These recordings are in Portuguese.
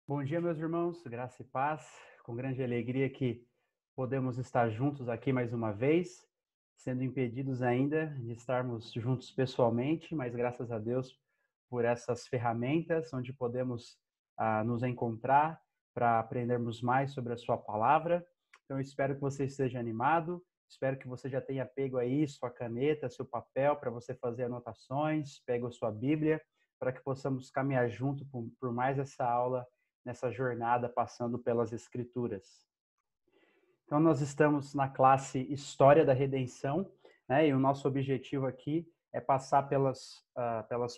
Bom dia, meus irmãos, graça e paz. Com grande alegria que podemos estar juntos aqui mais uma vez, sendo impedidos ainda de estarmos juntos pessoalmente, mas graças a Deus por essas ferramentas onde podemos nos encontrar para aprendermos mais sobre a sua palavra. Então, eu espero que você esteja animado, espero que você já tenha pego aí sua caneta, seu papel para você fazer anotações, pega a sua Bíblia, para que possamos caminhar junto por mais essa aula nessa jornada passando pelas Escrituras. Então, nós estamos na classe História da Redenção, né? E o nosso objetivo aqui é passar pelas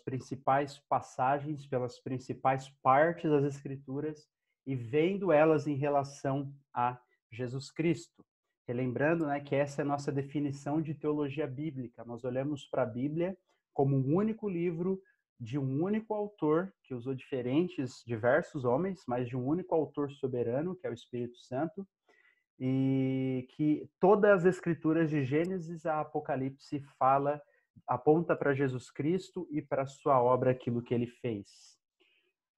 principais passagens, pelas principais partes das Escrituras e vendo elas em relação a Jesus Cristo. Relembrando, né, que essa é a nossa definição de teologia bíblica. Nós olhamos para a Bíblia como um único livro de um único autor, que usou diversos homens, mas de um único autor soberano, que é o Espírito Santo, e que todas as escrituras de Gênesis a Apocalipse aponta para Jesus Cristo e para sua obra, aquilo que ele fez.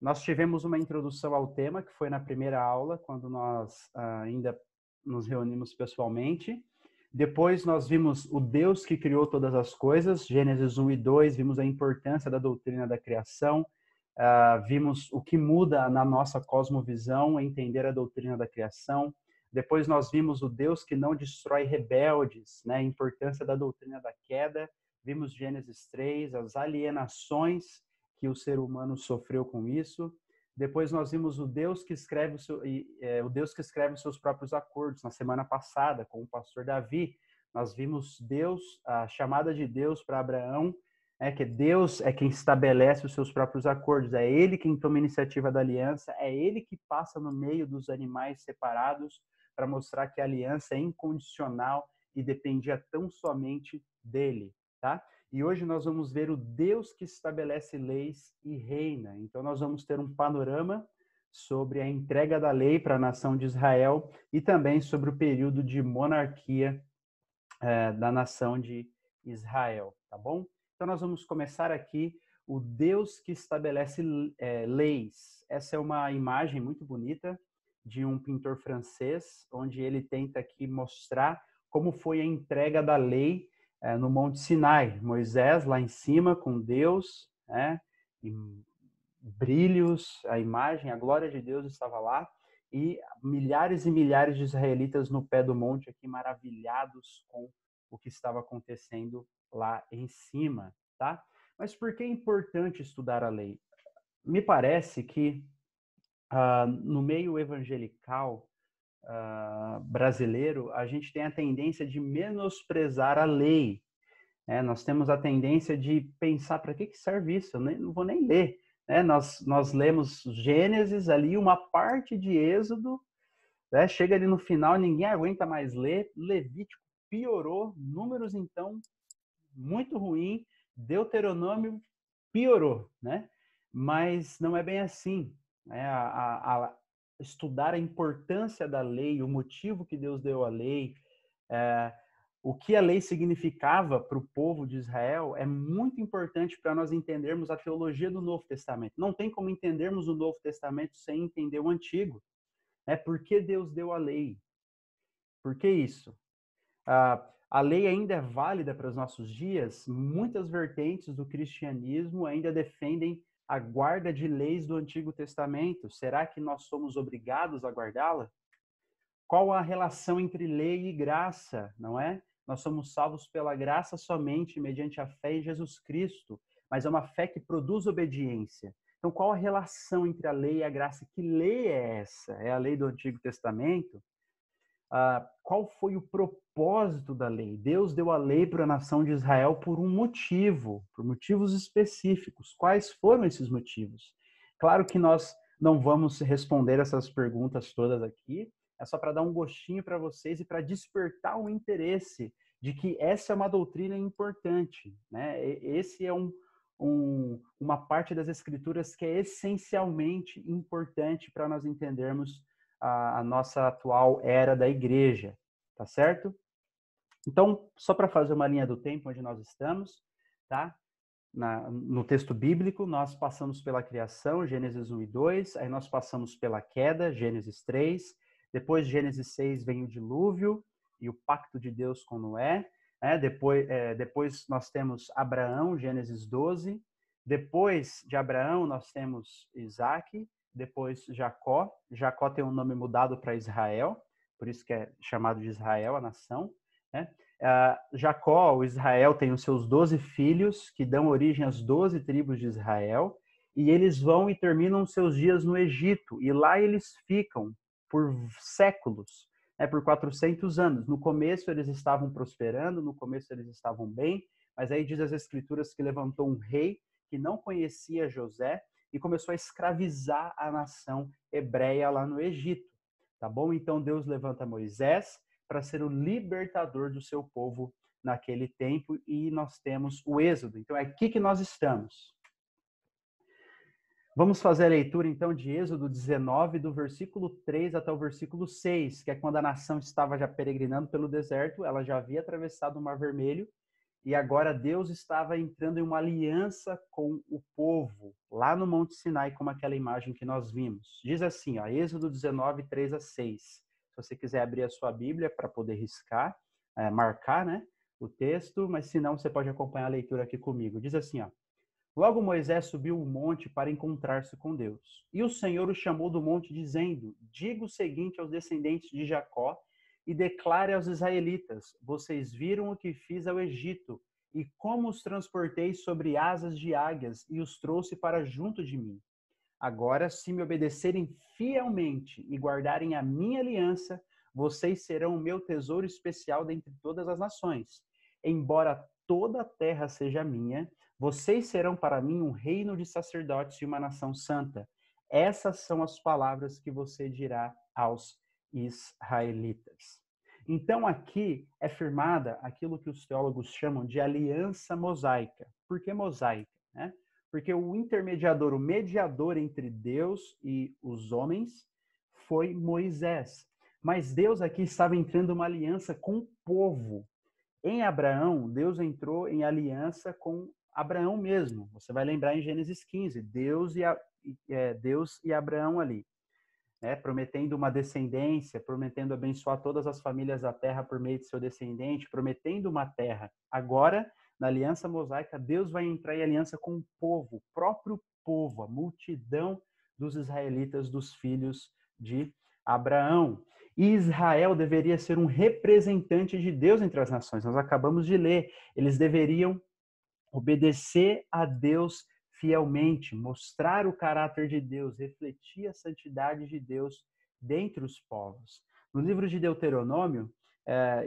Nós tivemos uma introdução ao tema, que foi na primeira aula, quando nós ainda nos reunimos pessoalmente. Depois nós vimos o Deus que criou todas as coisas, Gênesis 1 e 2, vimos a importância da doutrina da criação, vimos o que muda na nossa cosmovisão, entender a doutrina da criação. Depois nós vimos o Deus que não destrói rebeldes, né? A importância da doutrina da queda. Vimos Gênesis 3, as alienações que o ser humano sofreu com isso. Depois nós vimos o Deus que escreve o Deus que escreve os seus próprios acordos. Na semana passada, com o pastor Davi, nós vimos a chamada de Deus para Abraão, que Deus é quem estabelece os seus próprios acordos, é ele quem toma a iniciativa da aliança, é ele que passa no meio dos animais separados para mostrar que a aliança é incondicional e dependia tão somente dele, tá? E hoje nós vamos ver o Deus que estabelece leis e reina. Então nós vamos ter um panorama sobre a entrega da lei para a nação de Israel e também sobre o período de monarquia da nação de Israel, tá bom? Então nós vamos começar aqui o Deus que estabelece leis. Essa é uma imagem muito bonita de um pintor francês, onde ele tenta aqui mostrar como foi a entrega da lei no Monte Sinai. Moisés lá em cima com Deus, né? Em brilhos, a imagem, a glória de Deus estava lá, e milhares e milhares de israelitas no pé do monte aqui, maravilhados com o que estava acontecendo lá em cima, tá? Mas por que é importante estudar a lei? Me parece que no meio evangelical brasileiro, a gente tem a tendência de menosprezar a lei. Nós temos a tendência de pensar, para que serve isso? Eu não vou nem ler. Nós lemos Gênesis ali, uma parte de Êxodo, né? Chega ali no final, ninguém aguenta mais ler. Levítico piorou, Números, então, muito ruim. Deuteronômio piorou, né? Mas não é bem assim. Né? Estudar a importância da lei, o motivo que Deus deu à lei, é, o que a lei significava para o povo de Israel é muito importante para nós entendermos a teologia do Novo Testamento. Não tem como entendermos o Novo Testamento sem entender o Antigo. Por que Deus deu a lei? Por que isso? A lei ainda é válida para os nossos dias? Muitas vertentes do cristianismo ainda defendem a guarda de leis do Antigo Testamento. Será que nós somos obrigados a guardá-la? Qual a relação entre lei e graça, não é? Nós somos salvos pela graça somente mediante a fé em Jesus Cristo, mas é uma fé que produz obediência. Então, qual a relação entre a lei e a graça? Que lei é essa? É a lei do Antigo Testamento? Qual foi o propósito da lei? Deus deu a lei para a nação de Israel por um motivo, por motivos específicos. Quais foram esses motivos? Claro que nós não vamos responder essas perguntas todas aqui, é só para dar um gostinho para vocês e para despertar o interesse de que essa é uma doutrina importante, né? Esse é uma parte das escrituras que é essencialmente importante para nós entendermos a nossa atual era da igreja, tá certo? Então, só para fazer uma linha do tempo onde nós estamos, tá? no texto bíblico, nós passamos pela criação, Gênesis 1 e 2, aí nós passamos pela queda, Gênesis 3, depois Gênesis 6 vem o dilúvio e o pacto de Deus com Noé, depois nós temos Abraão, Gênesis 12, depois de Abraão nós temos Isaac, depois Jacó, Jacó tem um nome mudado para Israel, por isso que é chamado de Israel, a nação, né? Jacó, o Israel, tem os seus 12 filhos, que dão origem às 12 tribos de Israel, e eles vão e terminam seus dias no Egito, e lá eles ficam por séculos, né, por 400 anos. No começo eles estavam prosperando, no começo eles estavam bem, mas aí diz as Escrituras que levantou um rei que não conhecia José e começou a escravizar a nação hebreia lá no Egito, tá bom? Então Deus levanta Moisés para ser o libertador do seu povo naquele tempo, e nós temos o Êxodo. Então é aqui que nós estamos. Vamos fazer a leitura então de Êxodo 19, do versículo 3 até o versículo 6, que é quando a nação estava já peregrinando pelo deserto, ela já havia atravessado o Mar Vermelho, e agora Deus estava entrando em uma aliança com o povo, lá no Monte Sinai, como aquela imagem que nós vimos. Diz assim, ó, Êxodo 19, 3 a 6. Se você quiser abrir a sua Bíblia para poder riscar, marcar, né, o texto, mas se não, você pode acompanhar a leitura aqui comigo. Diz assim, ó, logo Moisés subiu o monte para encontrar-se com Deus. E o Senhor o chamou do monte, dizendo, diga o seguinte aos descendentes de Jacó e declare aos israelitas, vocês viram o que fiz ao Egito e como os transportei sobre asas de águias e os trouxe para junto de mim. Agora, se me obedecerem fielmente e guardarem a minha aliança, vocês serão o meu tesouro especial dentre todas as nações. Embora toda a terra seja minha, vocês serão para mim um reino de sacerdotes e uma nação santa. Essas são as palavras que você dirá aos israelitas. Então, aqui é firmada aquilo que os teólogos chamam de aliança mosaica. Por que mosaica? Né? Porque o intermediador, o mediador entre Deus e os homens foi Moisés. Mas Deus aqui estava entrando uma aliança com o povo. Em Abraão, Deus entrou em aliança com Abraão mesmo. Você vai lembrar em Gênesis 15, Deus e Abraão ali, né, prometendo uma descendência, prometendo abençoar todas as famílias da terra por meio de seu descendente, prometendo uma terra. Agora, na aliança mosaica, Deus vai entrar em aliança com o povo, o próprio povo, a multidão dos israelitas, dos filhos de Abraão. E Israel deveria ser um representante de Deus entre as nações. Nós acabamos de ler. Eles deveriam obedecer a Deus fielmente, mostrar o caráter de Deus, refletir a santidade de Deus dentre os povos. No livro de Deuteronômio,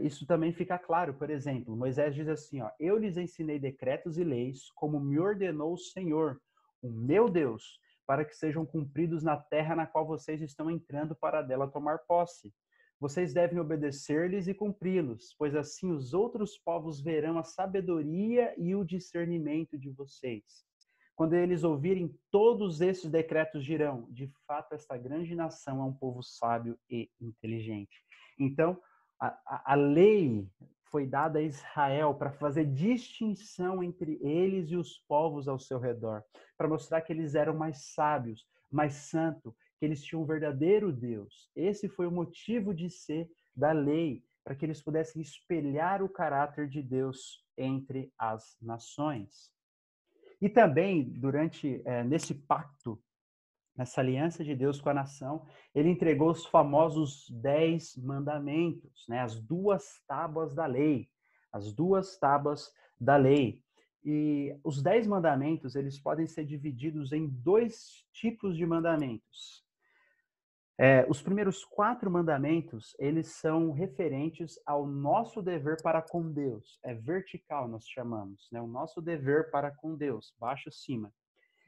isso também fica claro. Por exemplo, Moisés diz assim, ó, eu lhes ensinei decretos e leis, como me ordenou o Senhor, o meu Deus, para que sejam cumpridos na terra na qual vocês estão entrando para dela tomar posse. Vocês devem obedecer-lhes e cumpri-los, pois assim os outros povos verão a sabedoria e o discernimento de vocês. Quando eles ouvirem todos esses decretos, dirão: de fato, esta grande nação é um povo sábio e inteligente. Então, a lei foi dada a Israel para fazer distinção entre eles e os povos ao seu redor, para mostrar que eles eram mais sábios, mais santos, que eles tinham um verdadeiro Deus. Esse foi o motivo de ser da lei, para que eles pudessem espelhar o caráter de Deus entre as nações. E também, nesse pacto, nessa aliança de Deus com a nação, ele entregou os famosos 10 mandamentos, né? As duas tábuas da lei. As duas tábuas da lei. E os 10 mandamentos, eles podem ser divididos em dois tipos de mandamentos. Os primeiros 4 mandamentos, eles são referentes ao nosso dever para com Deus. É vertical, nós chamamos, né? O nosso dever para com Deus, baixo cima.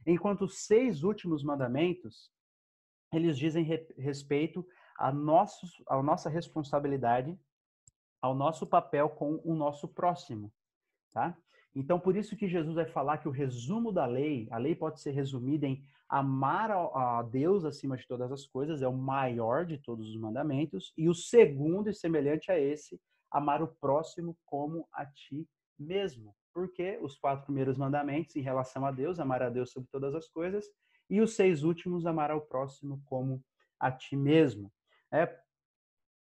Enquanto os 6 últimos mandamentos, eles dizem respeito à nossa responsabilidade, ao nosso papel com o nosso próximo, tá? Então, por isso que Jesus vai falar que o resumo da lei, a lei pode ser resumida em amar a Deus acima de todas as coisas, é o maior de todos os mandamentos, e o segundo, e semelhante a esse, amar o próximo como a ti mesmo. Porque os 4 primeiros mandamentos em relação a Deus, amar a Deus sobre todas as coisas, e os 6 últimos, amar ao próximo como a ti mesmo.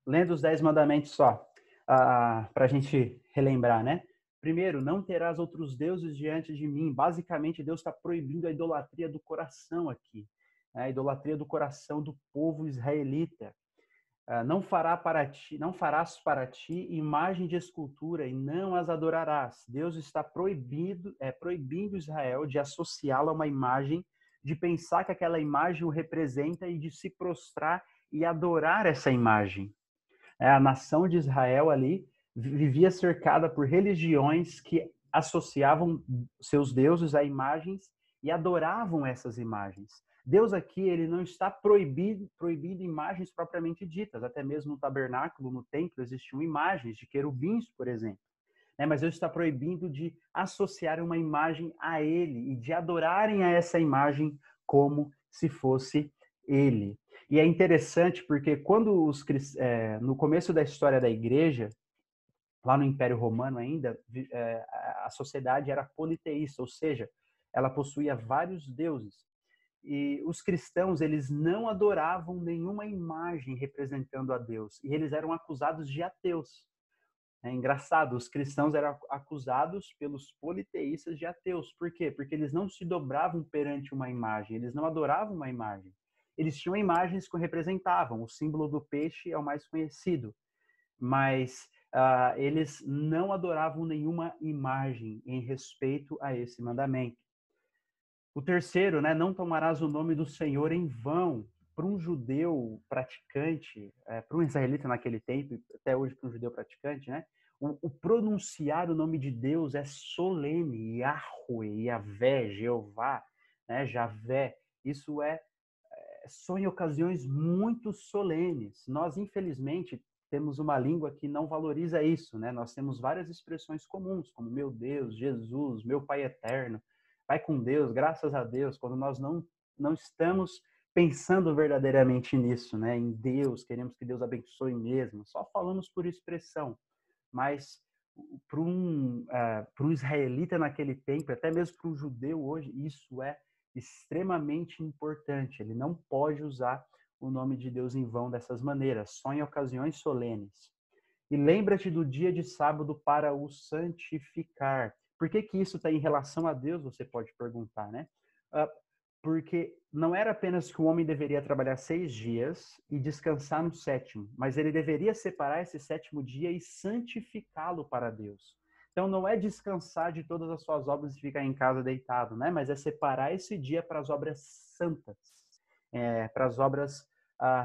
Lendo os 10 mandamentos só, para a gente relembrar, né? Primeiro, não terás outros deuses diante de mim. Basicamente, Deus está proibindo a idolatria do coração aqui, né? A idolatria do coração do povo israelita. Não farás para ti imagem de escultura e não as adorarás. Deus está proibindo Israel de associá-la a uma imagem, de pensar que aquela imagem o representa e de se prostrar e adorar essa imagem. A nação de Israel ali vivia cercada por religiões que associavam seus deuses a imagens e adoravam essas imagens. Deus aqui, ele não está proibindo imagens propriamente ditas. Até mesmo no tabernáculo, no templo, existiam imagens de querubins, por exemplo. Mas Deus está proibindo de associar uma imagem a ele e de adorarem a essa imagem como se fosse ele. E é interessante porque quando no começo da história da igreja, lá no Império Romano ainda, a sociedade era politeísta, ou seja, ela possuía vários deuses. E os cristãos, eles não adoravam nenhuma imagem representando a Deus. E eles eram acusados de ateus. É engraçado, os cristãos eram acusados pelos politeístas de ateus. Por quê? Porque eles não se dobravam perante uma imagem, eles não adoravam uma imagem. Eles tinham imagens que representavam. O símbolo do peixe é o mais conhecido, mas eles não adoravam nenhuma imagem em respeito a esse mandamento. O terceiro, né, não tomarás o nome do Senhor em vão. Para um judeu praticante, para um israelita naquele tempo, até hoje para um judeu praticante, né, o pronunciar o nome de Deus é solene, Yahweh, Yahvé, Jeová, né, Javé. Isso só em ocasiões muito solenes. Nós, infelizmente, temos uma língua que não valoriza isso, né? Nós temos várias expressões comuns, como meu Deus, Jesus, meu Pai eterno, vai com Deus, graças a Deus, quando nós não estamos pensando verdadeiramente nisso, né? Em Deus, queremos que Deus abençoe mesmo, só falamos por expressão. Mas para um israelita naquele tempo, até mesmo para um judeu hoje, isso é extremamente importante. Ele não pode usar o nome de Deus em vão dessas maneiras, só em ocasiões solenes. E lembra-te do dia de sábado para o santificar. Por que que isso está em relação a Deus, você pode perguntar, né? Porque não era apenas que o homem deveria trabalhar 6 dias e descansar no sétimo, mas ele deveria separar esse sétimo dia e santificá-lo para Deus. Então não é descansar de todas as suas obras e ficar em casa deitado, né? Mas é separar esse dia para as obras santas, para as obras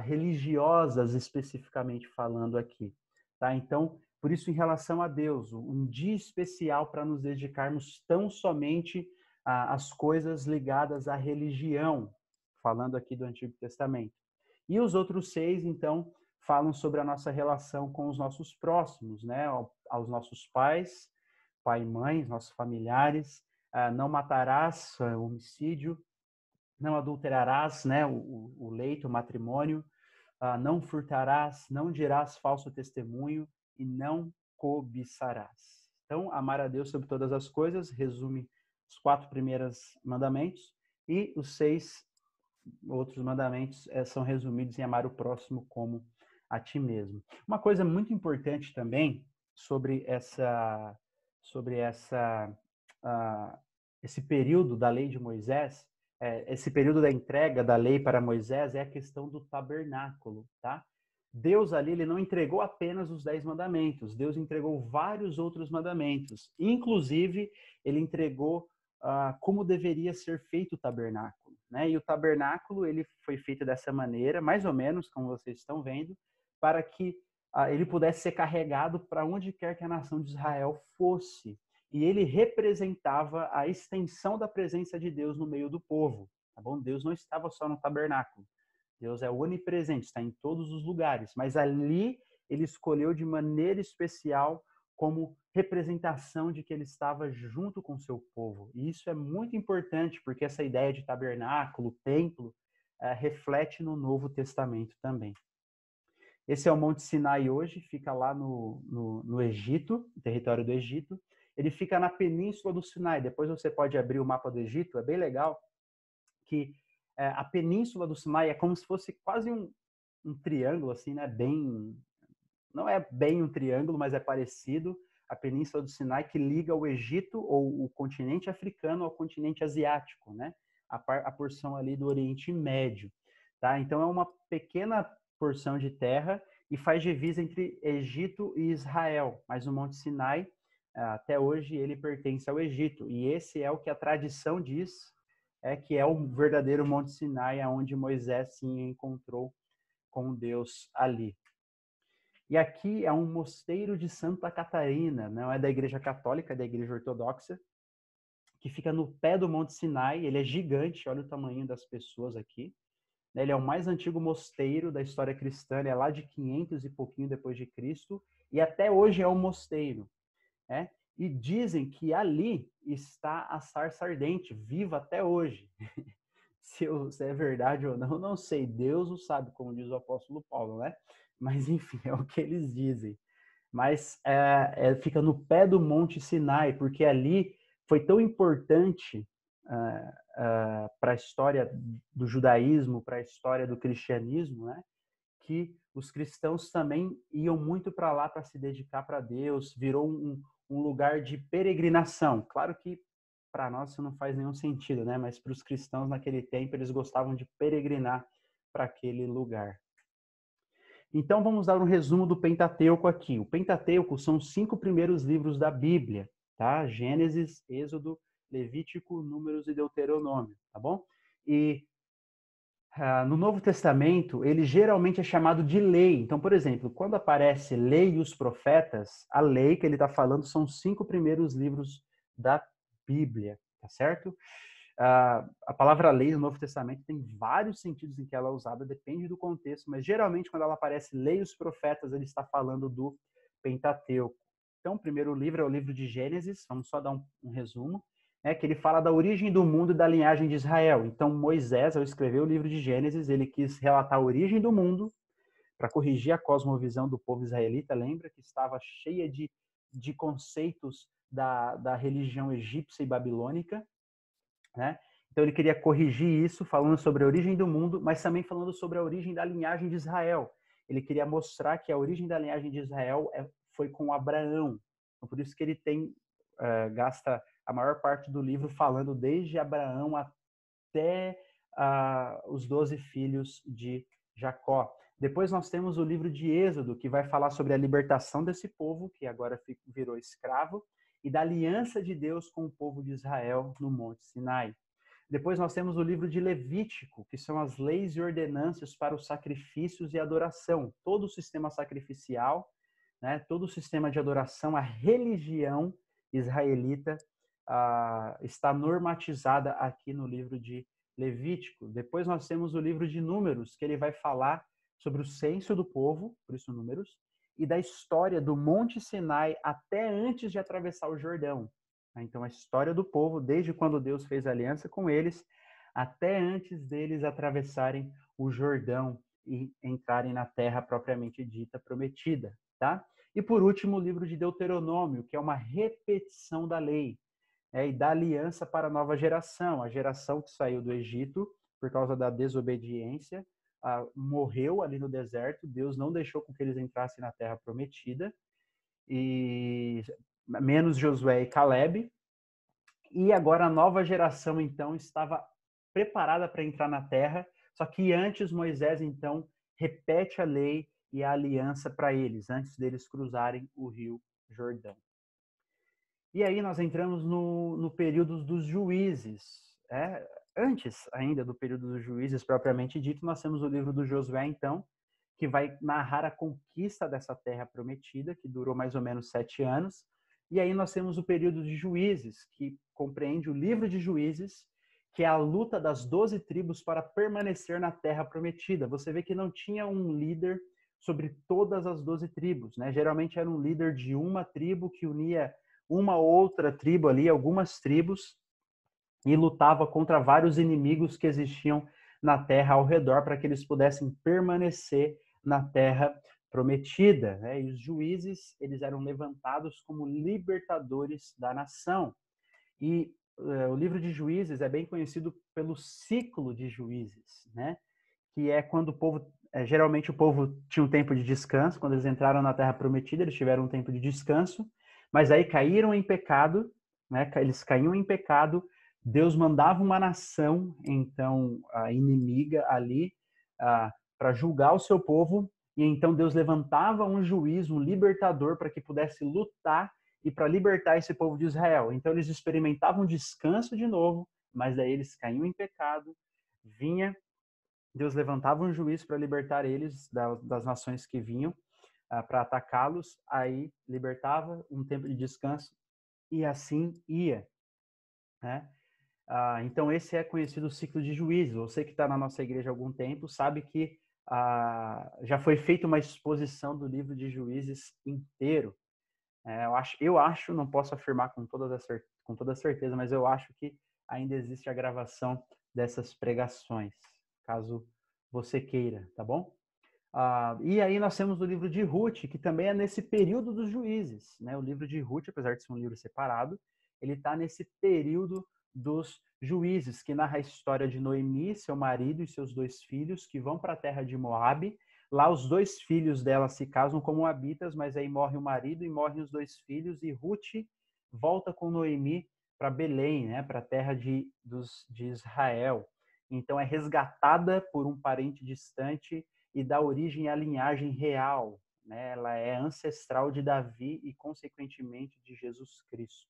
religiosas, especificamente falando aqui. Tá? Então, por isso, em relação a Deus, um dia especial para nos dedicarmos tão somente às coisas ligadas à religião, falando aqui do Antigo Testamento. E os outros 6, então, falam sobre a nossa relação com os nossos próximos, né? Aos nossos pais, pai e mãe, nossos familiares, não matarás, homicídio, não adulterarás, né? O leito, o matrimônio, não furtarás, não dirás falso testemunho e não cobiçarás. Então, amar a Deus sobre todas as coisas resume os 4 primeiros mandamentos e os 6 outros mandamentos são resumidos em amar o próximo como a ti mesmo. Uma coisa muito importante também sobre esse período da lei de Moisés, esse período da entrega da lei para Moisés é a questão do tabernáculo, tá? Deus ali, ele não entregou apenas os 10 mandamentos, Deus entregou vários outros mandamentos. Inclusive, ele entregou como deveria ser feito o tabernáculo, né? E o tabernáculo, ele foi feito dessa maneira, mais ou menos, como vocês estão vendo, para que ele pudesse ser carregado para onde quer que a nação de Israel fosse. E ele representava a extensão da presença de Deus no meio do povo, tá bom? Deus não estava só no tabernáculo. Deus é onipresente, está em todos os lugares, mas ali ele escolheu de maneira especial como representação de que ele estava junto com o seu povo. E isso é muito importante, porque essa ideia de tabernáculo, templo, reflete no Novo Testamento também. Esse é o Monte Sinai hoje, fica lá no Egito, no território do Egito. ele fica na península do Sinai. Depois você pode abrir o mapa do Egito, é bem legal, que a península do Sinai é como se fosse quase um triângulo, assim, né? Não é bem um triângulo, mas é parecido. A península do Sinai que liga o Egito ou o continente africano ao continente asiático, né? A porção ali do Oriente Médio, tá? Então é uma pequena porção de terra e faz divisa entre Egito e Israel. Mas o Monte Sinai, até hoje, ele pertence ao Egito. E esse é o que a tradição diz, que é o verdadeiro Monte Sinai, aonde Moisés sim encontrou com Deus ali. E aqui é um mosteiro de Santa Catarina, não é da Igreja Católica, é da Igreja Ortodoxa, que fica no pé do Monte Sinai. Ele é gigante, olha o tamanho das pessoas aqui. Ele é o mais antigo mosteiro da história cristã, ele é lá de 500 e pouquinho depois de Cristo, e até hoje é um mosteiro. Né? E dizem que ali está a sarça ardente, viva até hoje. Se é verdade ou não, não sei. Deus o sabe, como diz o apóstolo Paulo, né? Mas, enfim, é o que eles dizem. Mas fica no pé do Monte Sinai, porque ali foi tão importante para a história do judaísmo, para a história do cristianismo, né? Que os cristãos também iam muito para lá para se dedicar para Deus, virou um lugar de peregrinação. Claro que para nós isso não faz nenhum sentido, né? Mas para os cristãos naquele tempo, eles gostavam de peregrinar para aquele lugar. Então, vamos dar um resumo do Pentateuco aqui. O Pentateuco são os 5 primeiros livros da Bíblia, tá? Gênesis, Êxodo, Levítico, Números e Deuteronômio, tá bom? E no Novo Testamento, ele geralmente é chamado de lei. Então, por exemplo, quando aparece lei e os profetas, a lei que ele está falando são os 5 primeiros livros da Bíblia, tá certo? A palavra lei no Novo Testamento tem vários sentidos em que ela é usada, depende do contexto, mas geralmente quando ela aparece lei e os profetas, ele está falando do Pentateuco. Então, o primeiro livro é o livro de Gênesis, vamos só dar um resumo, que ele fala da origem do mundo e da linhagem de Israel. Então, Moisés, ao escrever o livro de Gênesis, ele quis relatar a origem do mundo para corrigir a cosmovisão do povo israelita, lembra que estava cheia de conceitos da religião egípcia e babilônica, né? Então ele queria corrigir isso, falando sobre a origem do mundo, mas também falando sobre a origem da linhagem de Israel. Ele queria mostrar que a origem da linhagem de Israel foi com Abraão. Então, por isso que ele gasta a maior parte do livro falando desde Abraão até os 12 filhos de Jacó. Depois nós temos o livro de Êxodo, que vai falar sobre a libertação desse povo, que agora virou escravo, e da aliança de Deus com o povo de Israel no Monte Sinai. Depois nós temos o livro de Levítico, que são as leis e ordenanças para os sacrifícios e adoração. Todo o sistema sacrificial, né, todo o sistema de adoração, a religião israelita está normatizada aqui no livro de Levítico. Depois nós temos o livro de Números, que ele vai falar sobre o censo do povo, por isso Números, e da história do Monte Sinai até antes de atravessar o Jordão. Então, a história do povo, desde quando Deus fez aliança com eles, até antes deles atravessarem o Jordão e entrarem na terra propriamente dita prometida, tá? E por último, o livro de Deuteronômio, que é uma repetição da lei, e da aliança para a nova geração. A geração que saiu do Egito por causa da desobediência, morreu ali no deserto, Deus não deixou com que eles entrassem na terra prometida, e menos Josué e Caleb, e agora a nova geração, então, estava preparada para entrar na terra, só que antes Moisés, então, repete a lei e a aliança para eles, antes deles cruzarem o rio Jordão. E aí nós entramos no período dos juízes. Antes ainda do período dos juízes propriamente dito, nós temos o livro do Josué, então, que vai narrar a conquista dessa terra prometida, que durou mais ou menos 7 anos. E aí nós temos o período de juízes, que compreende o livro de juízes, que é a luta das 12 tribos para permanecer na terra prometida. Você vê que não tinha um líder sobre todas as 12 tribos, né? Geralmente era um líder de uma tribo que unia uma outra tribo ali, algumas tribos, e lutava contra vários inimigos que existiam na terra ao redor para que eles pudessem permanecer na terra Prometida, né? E os juízes, eles eram levantados como libertadores da nação. E o livro de Juízes é bem conhecido pelo ciclo de juízes, né? Que é quando o povo, geralmente o povo tinha um tempo de descanso, quando eles entraram na Terra Prometida, eles tiveram um tempo de descanso, mas aí caíram em pecado, né? Eles caíam em pecado, Deus mandava uma nação, então, a inimiga ali, para julgar o seu povo, e então Deus levantava um juiz, um libertador, para que pudesse lutar e para libertar esse povo de Israel. Então eles experimentavam descanso de novo, mas daí eles caíam em pecado, Deus levantava um juiz para libertar eles das nações que vinham para atacá-los, aí libertava um tempo de descanso e assim ia, né? Então esse é conhecido o ciclo de juízes. Você que está na nossa igreja há algum tempo sabe que já foi feita uma exposição do livro de Juízes inteiro. Eu acho, não posso afirmar com toda certeza, mas eu acho que ainda existe a gravação dessas pregações, caso você queira, tá bom? E aí nós temos o livro de Ruth, que também é nesse período dos juízes, né? O livro de Ruth, apesar de ser um livro separado, ele está nesse período dos juízes, que narra a história de Noemi, seu marido e seus 2 filhos, que vão para a terra de Moabe. Lá os 2 filhos dela se casam com moabitas, mas aí morre o marido e morrem os 2 filhos, e Ruth volta com Noemi para Belém, né? Para a terra de Israel. Então é resgatada por um parente distante e dá origem à linhagem real, né? Ela é ancestral de Davi e, consequentemente, de Jesus Cristo.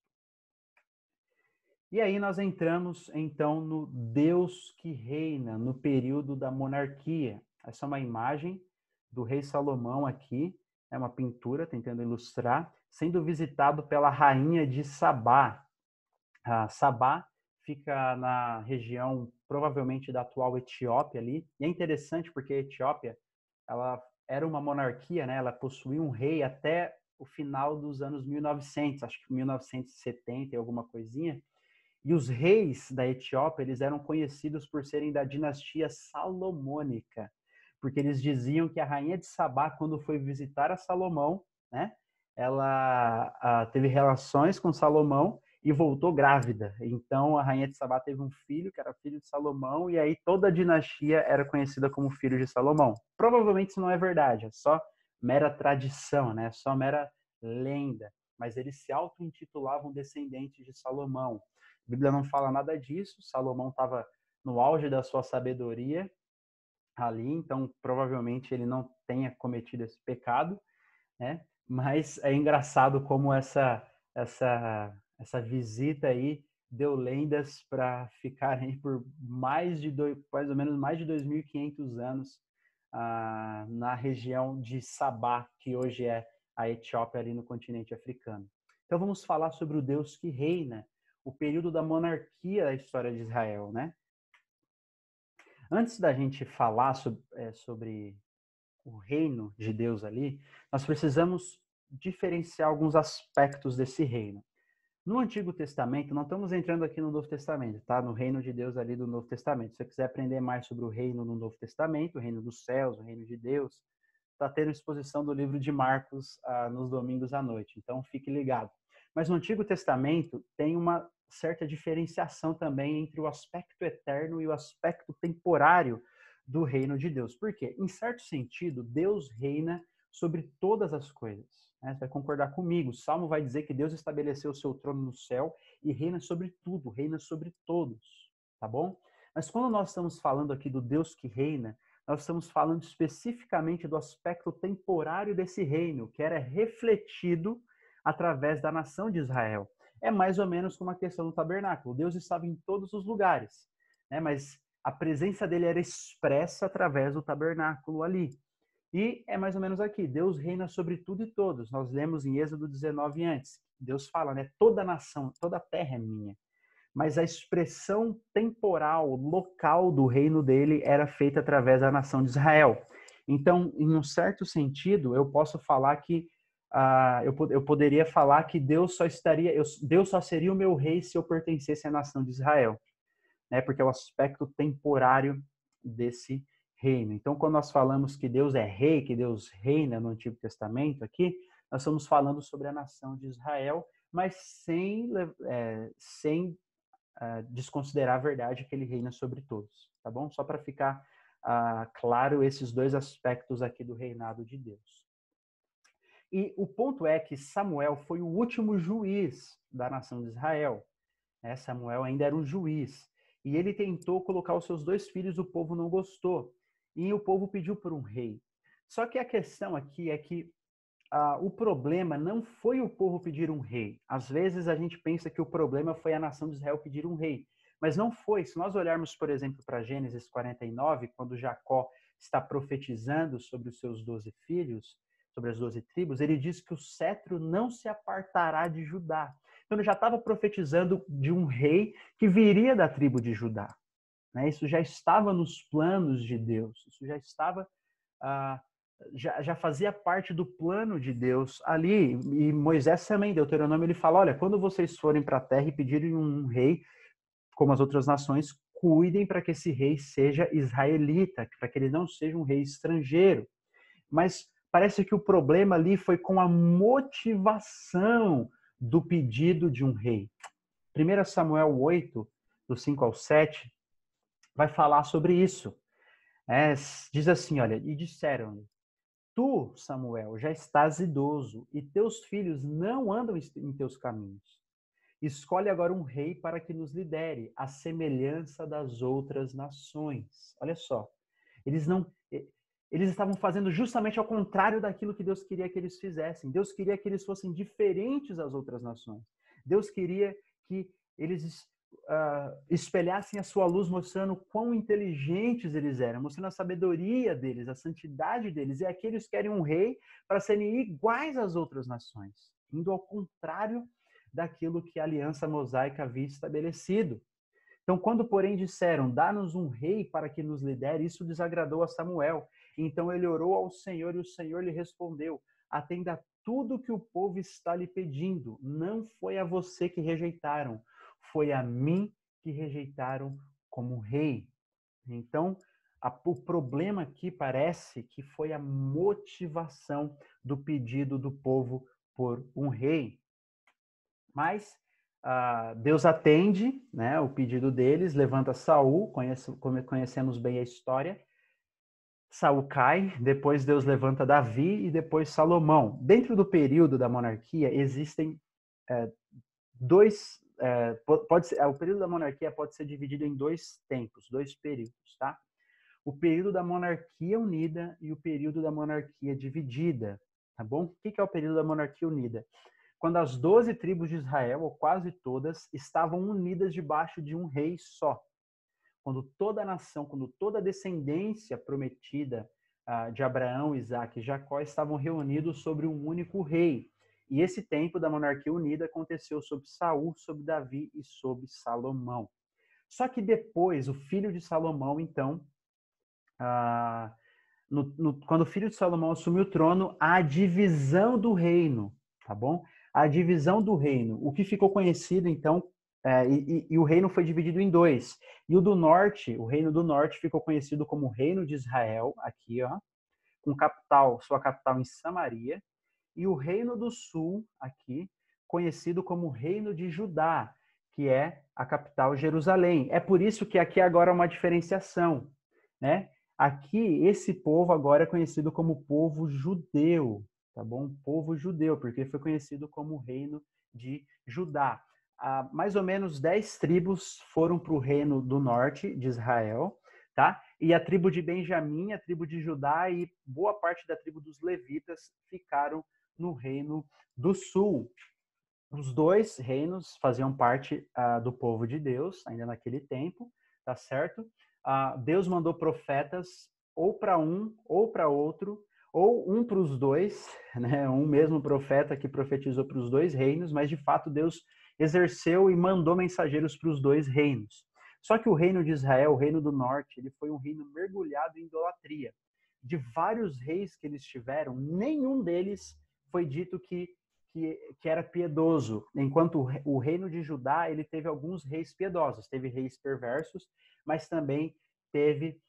E aí nós entramos, então, no Deus que reina, no período da monarquia. Essa é uma imagem do rei Salomão aqui, é uma pintura tentando ilustrar, sendo visitado pela rainha de Sabá. Sabá fica na região, provavelmente, da atual Etiópia ali. E é interessante porque a Etiópia, ela era uma monarquia, né? Ela possuía um rei até o final dos anos 1900, acho que 1970 e alguma coisinha. E os reis da Etiópia, eles eram conhecidos por serem da dinastia salomônica, porque eles diziam que a rainha de Sabá, quando foi visitar a Salomão, né, ela teve relações com Salomão e voltou grávida. Então a rainha de Sabá teve um filho, que era filho de Salomão, e aí toda a dinastia era conhecida como filho de Salomão. Provavelmente isso não é verdade, é só mera tradição, né? Só mera lenda. Mas eles se auto-intitulavam descendentes de Salomão. A Bíblia não fala nada disso. Salomão estava no auge da sua sabedoria ali, então provavelmente ele não tenha cometido esse pecado, né? Mas é engraçado como essa visita aí deu lendas para ficarem por mais ou menos mais de 2.500 anos na região de Sabá, que hoje é a Etiópia ali no continente africano. Então vamos falar sobre o Deus que reina, o período da monarquia da história de Israel, né? Antes da gente falar sobre o reino de Deus ali, nós precisamos diferenciar alguns aspectos desse reino. No Antigo Testamento, não estamos entrando aqui no Novo Testamento, tá? No reino de Deus ali do Novo Testamento. Se você quiser aprender mais sobre o reino no Novo Testamento, o reino dos céus, o reino de Deus, está tendo exposição do livro de Marcos nos domingos à noite. Então, fique ligado. Mas no Antigo Testamento tem uma certa diferenciação também entre o aspecto eterno e o aspecto temporário do reino de Deus. Por quê? Em certo sentido, Deus reina sobre todas as coisas. Né? Você vai concordar comigo. O Salmo vai dizer que Deus estabeleceu o seu trono no céu e reina sobre tudo, reina sobre todos. Tá bom? Mas quando nós estamos falando aqui do Deus que reina, nós estamos falando especificamente do aspecto temporário desse reino, que era refletido através da nação de Israel. É mais ou menos como a questão do tabernáculo. Deus estava em todos os lugares, né? Mas a presença dele era expressa através do tabernáculo ali. E é mais ou menos aqui, Deus reina sobre tudo e todos. Nós lemos em Êxodo 19 antes. Deus fala, né? Toda nação, toda a terra é minha. Mas a expressão temporal, local do reino dele era feita através da nação de Israel. Então, em um certo sentido, eu posso falar que eu poderia falar que Deus só seria o meu rei se eu pertencesse à nação de Israel, né? Porque é o aspecto temporário desse reino. Então, quando nós falamos que Deus é rei, que Deus reina no Antigo Testamento aqui, nós estamos falando sobre a nação de Israel, mas sem desconsiderar a verdade que ele reina sobre todos, tá bom? Só para ficar claro esses dois aspectos aqui do reinado de Deus. E o ponto é que Samuel foi o último juiz da nação de Israel. Samuel ainda era um juiz. E ele tentou colocar os seus 2 filhos, o povo não gostou. E o povo pediu por um rei. Só que a questão aqui é que o problema não foi o povo pedir um rei. Às vezes a gente pensa que o problema foi a nação de Israel pedir um rei. Mas não foi. Se nós olharmos, por exemplo, para Gênesis 49, quando Jacó está profetizando sobre os seus 12 filhos, sobre as 12 tribos, ele diz que o cetro não se apartará de Judá. Então ele já estava profetizando de um rei que viria da tribo de Judá. Isso já estava nos planos de Deus. Isso já estava... já fazia parte do plano de Deus ali. E Moisés também, Deuteronômio, ele fala, olha, quando vocês forem para a terra e pedirem um rei, como as outras nações, cuidem para que esse rei seja israelita, para que ele não seja um rei estrangeiro. Mas parece que o problema ali foi com a motivação do pedido de um rei. 1 Samuel 8, do 5 ao 7, vai falar sobre isso. Diz assim, olha, e disseram-lhe, tu, Samuel, já estás idoso e teus filhos não andam em teus caminhos. Escolhe agora um rei para que nos lidere, à semelhança das outras nações. Olha só, eles estavam fazendo justamente ao contrário daquilo que Deus queria que eles fizessem. Deus queria que eles fossem diferentes das outras nações. Deus queria que eles espelhassem a sua luz, mostrando quão inteligentes eles eram, mostrando a sabedoria deles, a santidade deles. E aqui eles querem um rei para serem iguais às outras nações, indo ao contrário daquilo que a aliança mosaica havia estabelecido. Então, quando, porém, disseram, dá-nos um rei para que nos lidere, isso desagradou a Samuel. Então ele orou ao Senhor e o Senhor lhe respondeu, atenda a tudo que o povo está lhe pedindo. Não foi a você que rejeitaram, foi a mim que rejeitaram como rei. Então, o problema aqui parece que foi a motivação do pedido do povo por um rei. Mas Deus atende, né, o pedido deles, levanta Saul, conhecemos bem a história. Saul cai, depois Deus levanta Davi e depois Salomão. Dentro do período da monarquia existem dois, o período da monarquia pode ser dividido em 2 tempos, 2 períodos, tá? O período da monarquia unida e o período da monarquia dividida, tá bom? O que é o período da monarquia unida? Quando as 12 tribos de Israel, ou quase todas, estavam unidas debaixo de um rei só. Quando toda a nação, quando toda a descendência prometida de Abraão, Isaque e Jacó estavam reunidos sobre um único rei. E esse tempo da monarquia unida aconteceu sobre Saul, sobre Davi e sobre Salomão. Só que depois, o filho de Salomão, então, quando o filho de Salomão assumiu o trono, a divisão do reino, tá bom? A divisão do reino, o que ficou conhecido, então, e o reino foi dividido em 2. E o do norte, o reino do norte ficou conhecido como Reino de Israel, aqui, ó, com sua capital em Samaria, e o reino do sul, aqui, conhecido como Reino de Judá, que é a capital Jerusalém. É por isso que aqui agora é uma diferenciação, né? Aqui, esse povo agora é conhecido como povo judeu, tá bom? Povo judeu, porque foi conhecido como Reino de Judá. Mais ou menos 10 tribos foram para o reino do norte de Israel, tá? E a tribo de Benjamim, a tribo de Judá e boa parte da tribo dos levitas ficaram no reino do sul. Os 2 reinos faziam parte do povo de Deus, ainda naquele tempo, tá certo? Deus mandou profetas ou para um ou para outro, ou um para os 2, né? Um mesmo profeta que profetizou para os 2 reinos, mas de fato Deus exerceu e mandou mensageiros para os 2 reinos. Só que o reino de Israel, o reino do norte, ele foi um reino mergulhado em idolatria. De vários reis que eles tiveram, nenhum deles foi dito que era piedoso, enquanto o reino de Judá ele teve alguns reis piedosos, teve reis perversos, mas também teve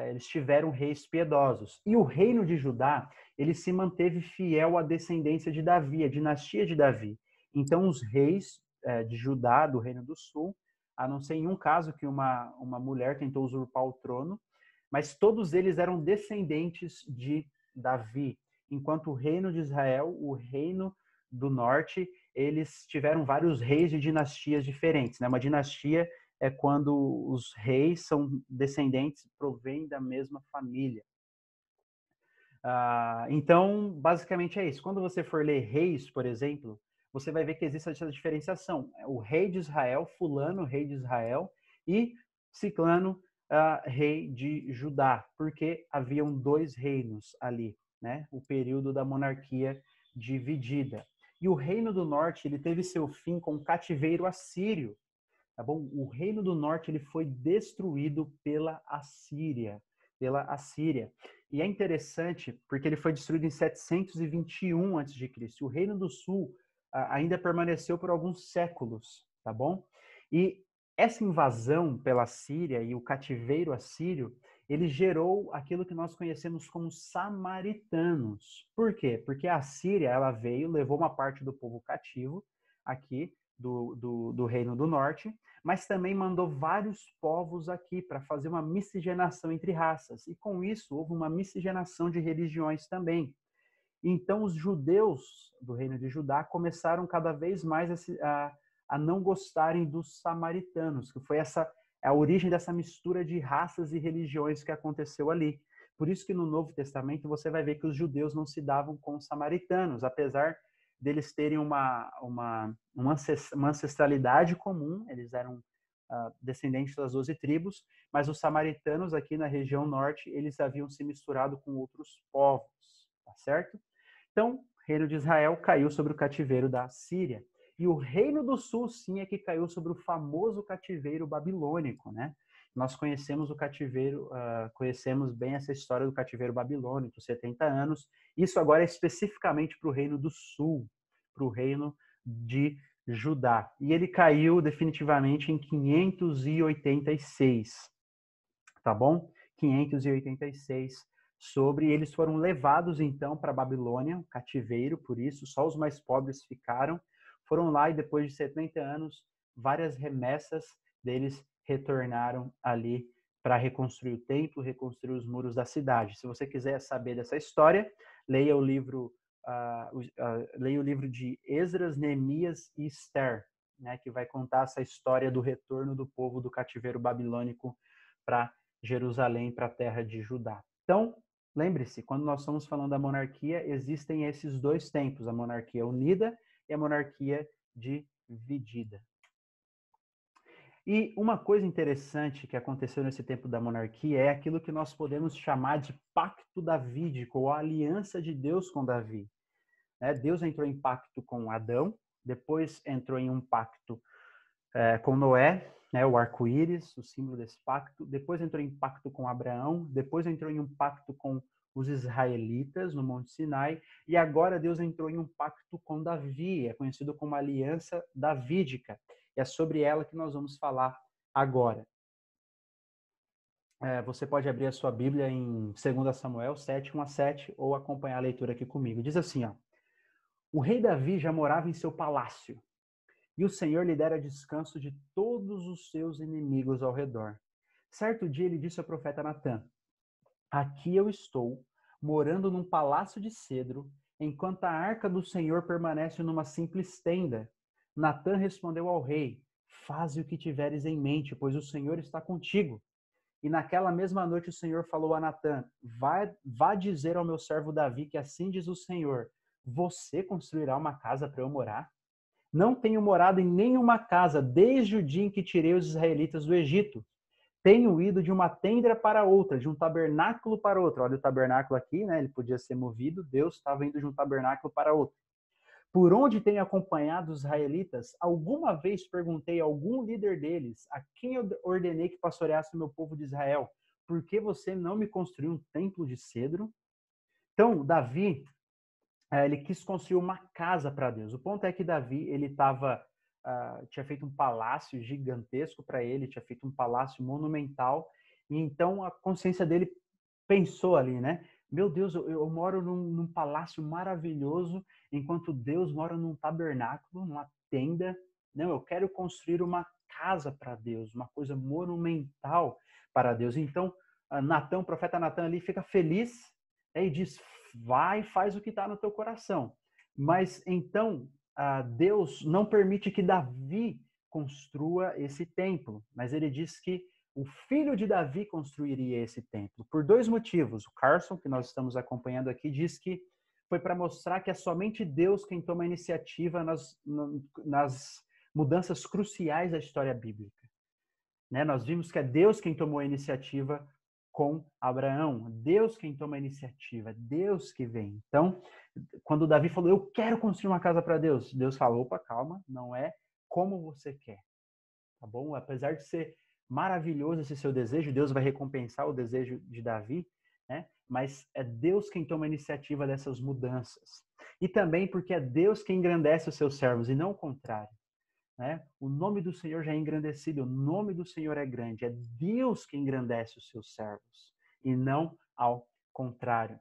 eles tiveram reis piedosos. E o reino de Judá, ele se manteve fiel à descendência de Davi, à dinastia de Davi. Então, os reis de Judá, do Reino do Sul, a não ser em um caso que uma mulher tentou usurpar o trono, mas todos eles eram descendentes de Davi, enquanto o reino de Israel, o reino do norte, eles tiveram vários reis de dinastias diferentes, né? Uma dinastia é quando os reis são descendentes, provêm da mesma família. Então, basicamente é isso. Quando você for ler reis, por exemplo, você vai ver que existe essa diferenciação. O rei de Israel, fulano, rei de Israel, e ciclano, rei de Judá, porque haviam dois reinos ali, né? O período da monarquia dividida. E o reino do norte, ele teve seu fim com o cativeiro assírio, tá bom? O reino do norte, ele foi destruído pela Assíria, E é interessante porque ele foi destruído em 721 a.C. O reino do sul ainda permaneceu por alguns séculos, tá bom? E essa invasão pela Síria e o cativeiro assírio, ele gerou aquilo que nós conhecemos como samaritanos. Por quê? Porque a Síria, ela veio, levou uma parte do povo cativo aqui do Reino do Norte, mas também mandou vários povos aqui para fazer uma miscigenação entre raças. E com isso houve uma miscigenação de religiões também. Então os judeus do Reino de Judá começaram cada vez mais a não gostarem dos samaritanos, que foi a origem dessa mistura de raças e religiões que aconteceu ali. Por isso que no Novo Testamento você vai ver que os judeus não se davam com os samaritanos, apesar deles terem uma ancestralidade comum, eles eram descendentes das 12 tribos, mas os samaritanos aqui na região norte, eles haviam se misturado com outros povos, tá certo? Então, o reino de Israel caiu sobre o cativeiro da Síria. E o reino do sul, sim, é que caiu sobre o famoso cativeiro babilônico, né? Nós conhecemos o cativeiro, conhecemos bem essa história do cativeiro babilônico, 70 anos. Isso agora é especificamente para o reino do sul, para o reino de Judá. E ele caiu definitivamente em 586, tá bom? 586 eles foram levados então para a Babilônia, cativeiro, por isso só os mais pobres ficaram. Foram lá e depois de 70 anos, várias remessas deles retornaram ali para reconstruir o templo, reconstruir os muros da cidade. Se você quiser saber dessa história, leia o livro de Esdras, Neemias e Esther, né, que vai contar essa história do retorno do povo do cativeiro babilônico para Jerusalém, para a terra de Judá. Então, lembre-se, quando nós estamos falando da monarquia, existem esses dois tempos, a monarquia unida e a monarquia dividida. E uma coisa interessante que aconteceu nesse tempo da monarquia é aquilo que nós podemos chamar de pacto davídico, ou a aliança de Deus com Davi. Deus entrou em pacto com Adão, depois entrou em um pacto com Noé, o arco-íris, o símbolo desse pacto, depois entrou em pacto com Abraão, depois entrou em um pacto com os israelitas no Monte Sinai, e agora Deus entrou em um pacto com Davi, é conhecido como a aliança davídica. E é sobre ela que nós vamos falar agora. Você pode abrir a sua Bíblia em 2 Samuel 7, 1-7, ou acompanhar a leitura aqui comigo. Diz assim, ó: o rei Davi já morava em seu palácio, e o Senhor lhe dera descanso de todos os seus inimigos ao redor. Certo dia ele disse ao profeta Natã: aqui eu estou, morando num palácio de cedro, enquanto a arca do Senhor permanece numa simples tenda. Natã respondeu ao rei: faze o que tiveres em mente, pois o Senhor está contigo. E naquela mesma noite o Senhor falou a Natã: vá dizer ao meu servo Davi que assim diz o Senhor: você construirá uma casa para eu morar? Não tenho morado em nenhuma casa desde o dia em que tirei os israelitas do Egito. Tenho ido de uma tenda para outra, de um tabernáculo para outro. Olha o tabernáculo aqui, né? Ele podia ser movido, Deus estava indo de um tabernáculo para outro. Por onde tenho acompanhado os israelitas, alguma vez perguntei a algum líder deles, a quem eu ordenei que pastoreasse o meu povo de Israel: por que você não me construiu um templo de cedro? Então, Davi, ele quis construir uma casa para Deus. O ponto é que Davi, ele tinha feito um palácio gigantesco para ele, tinha feito um palácio monumental, E então a consciência dele pensou ali, né? Meu Deus, eu moro num palácio maravilhoso, enquanto Deus mora num tabernáculo, numa tenda. Não, eu quero construir uma casa para Deus, uma coisa monumental para Deus. Então, Natã, o profeta Natã ali fica feliz, e diz, vai, faz o que está no teu coração. Mas então, Deus não permite que Davi construa esse templo, mas ele diz que o filho de Davi construiria esse templo, por dois motivos. O Carson, que nós estamos acompanhando aqui, diz que foi para mostrar que é somente Deus quem toma a iniciativa nas mudanças cruciais da história bíblica. Né? Nós vimos que é Deus quem tomou a iniciativa com Abraão, Deus quem toma a iniciativa, Deus que vem. Então, quando Davi falou, eu quero construir uma casa para Deus, Deus falou, opa, calma, não é como você quer, tá bom? Apesar de ser maravilhoso esse seu desejo, Deus vai recompensar o desejo de Davi, né? Mas é Deus quem toma a iniciativa dessas mudanças. E também porque é Deus quem engrandece os seus servos, e não o contrário. Né? O nome do Senhor já é engrandecido, o nome do Senhor é grande. É Deus que engrandece os seus servos, e não ao contrário.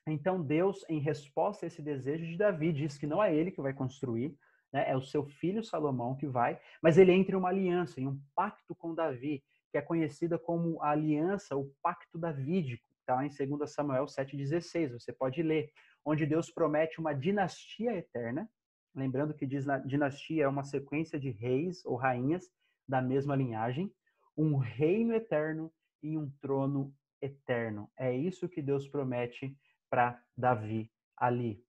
Então Deus, em resposta a esse desejo de Davi, diz que não é ele que vai construir, né? É o seu filho Salomão que vai, mas ele entra em uma aliança, em um pacto com Davi, que é conhecida como a aliança, o pacto davídico, está lá em 2 Samuel 7,16, você pode ler, onde Deus promete uma dinastia eterna, lembrando que dinastia é uma sequência de reis ou rainhas da mesma linhagem, um reino eterno e um trono eterno. É isso que Deus promete para Davi ali.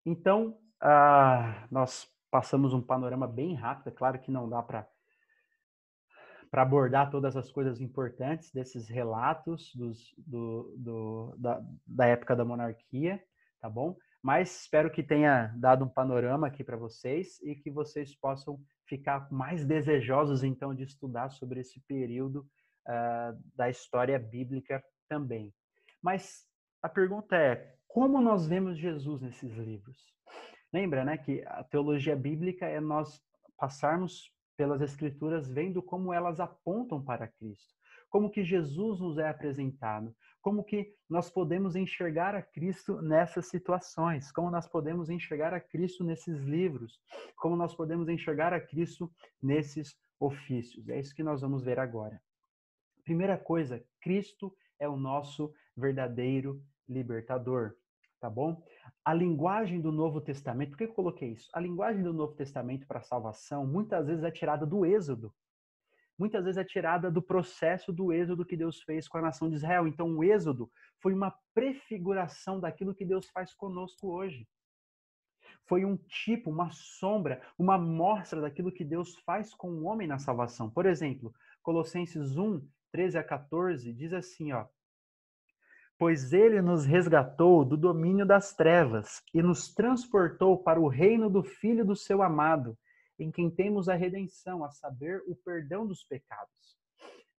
Então, nós passamos um panorama bem rápido, é claro que não dá para abordar todas as coisas importantes desses relatos da época da monarquia, tá bom? Mas espero que tenha dado um panorama aqui para vocês e que vocês possam ficar mais desejosos, então, de estudar sobre esse período da história bíblica também. Mas a pergunta é, como nós vemos Jesus nesses livros? Lembra, né, que a teologia bíblica é nós passarmos pelas escrituras vendo como elas apontam para Cristo, como que Jesus nos é apresentado, como que nós podemos enxergar a Cristo nessas situações, como nós podemos enxergar a Cristo nesses livros, como nós podemos enxergar a Cristo nesses ofícios. É isso que nós vamos ver agora. Primeira coisa, Cristo é o nosso verdadeiro libertador, tá bom? A linguagem do Novo Testamento, por que eu coloquei isso? A linguagem do Novo Testamento para a salvação muitas vezes é tirada do Êxodo. Muitas vezes é tirada do processo do Êxodo que Deus fez com a nação de Israel. Então, o Êxodo foi uma prefiguração daquilo que Deus faz conosco hoje. Foi um tipo, uma sombra, uma mostra daquilo que Deus faz com o homem na salvação. Por exemplo, Colossenses 1, 13 a 14, diz assim, ó. Pois ele nos resgatou do domínio das trevas e nos transportou para o reino do Filho do seu amado, em quem temos a redenção, a saber, o perdão dos pecados.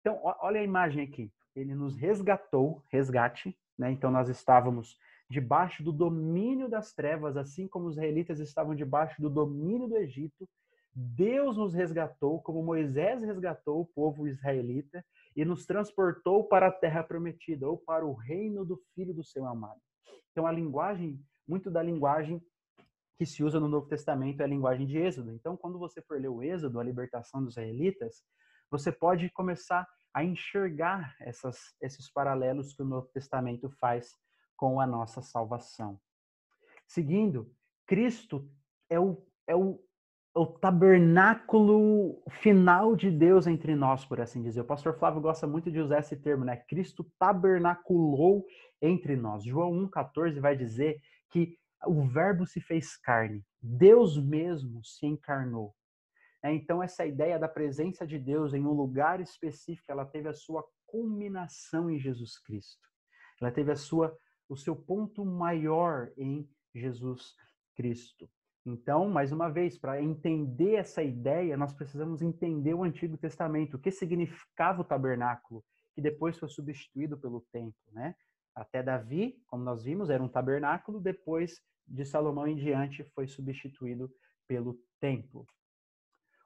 Então, olha a imagem aqui. Ele nos resgatou, resgate, né? Então nós estávamos debaixo do domínio das trevas, assim como os israelitas estavam debaixo do domínio do Egito. Deus nos resgatou, como Moisés resgatou o povo israelita, e nos transportou para a terra prometida, ou para o reino do Filho do seu amado. Então, a linguagem, muito da linguagem que se usa no Novo Testamento é a linguagem de Êxodo. Então, quando você for ler o Êxodo, a libertação dos israelitas, você pode começar a enxergar esses paralelos que o Novo Testamento faz com a nossa salvação. Seguindo, Cristo é o tabernáculo final de Deus entre nós, por assim dizer. O pastor Flávio gosta muito de usar esse termo, né? Cristo tabernaculou entre nós. João 1,14 vai dizer que o verbo se fez carne. Deus mesmo se encarnou. Então, essa ideia da presença de Deus em um lugar específico, ela teve a sua culminação em Jesus Cristo. Ela teve o seu ponto maior em Jesus Cristo. Então, mais uma vez, para entender essa ideia, nós precisamos entender o Antigo Testamento, o que significava o tabernáculo, que depois foi substituído pelo templo, né? Até Davi, como nós vimos, era um tabernáculo, depois de Salomão em diante foi substituído pelo templo.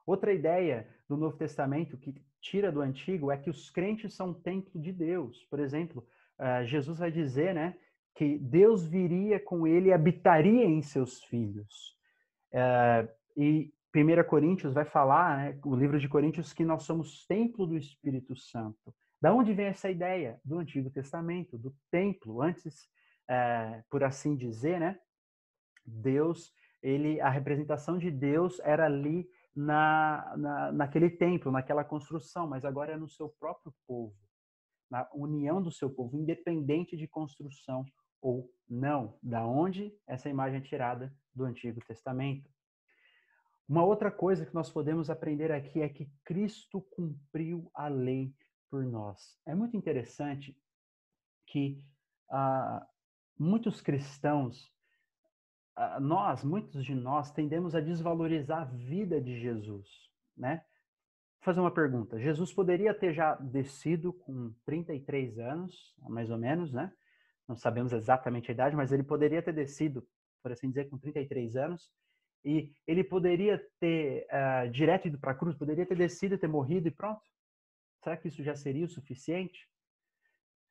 Outra ideia do Novo Testamento que tira do Antigo é que os crentes são templo de Deus. Por exemplo, Jesus vai dizer, né, que Deus viria com ele e habitaria em seus filhos. E 1 Coríntios vai falar, né, o livro de Coríntios, que nós somos templo do Espírito Santo. Da onde vem essa ideia? Do Antigo Testamento, do templo. Antes, por assim dizer, né, Deus, a representação de Deus era ali naquele templo, naquela construção, mas agora é no seu próprio povo, na união do seu povo, independente de construção ou não. Da onde essa imagem é tirada? Do Antigo Testamento. Uma outra coisa que nós podemos aprender aqui é que Cristo cumpriu a lei por nós. É muito interessante que muitos cristãos, muitos de nós, tendemos a desvalorizar a vida de Jesus, né? Vou fazer uma pergunta. Jesus poderia ter já descido com 33 anos, mais ou menos, né? Não sabemos exatamente a idade, mas ele poderia ter descido, por assim dizer, com 33 anos, e ele poderia ter direto ido para a cruz, poderia ter descido, ter morrido e pronto? Será que isso já seria o suficiente?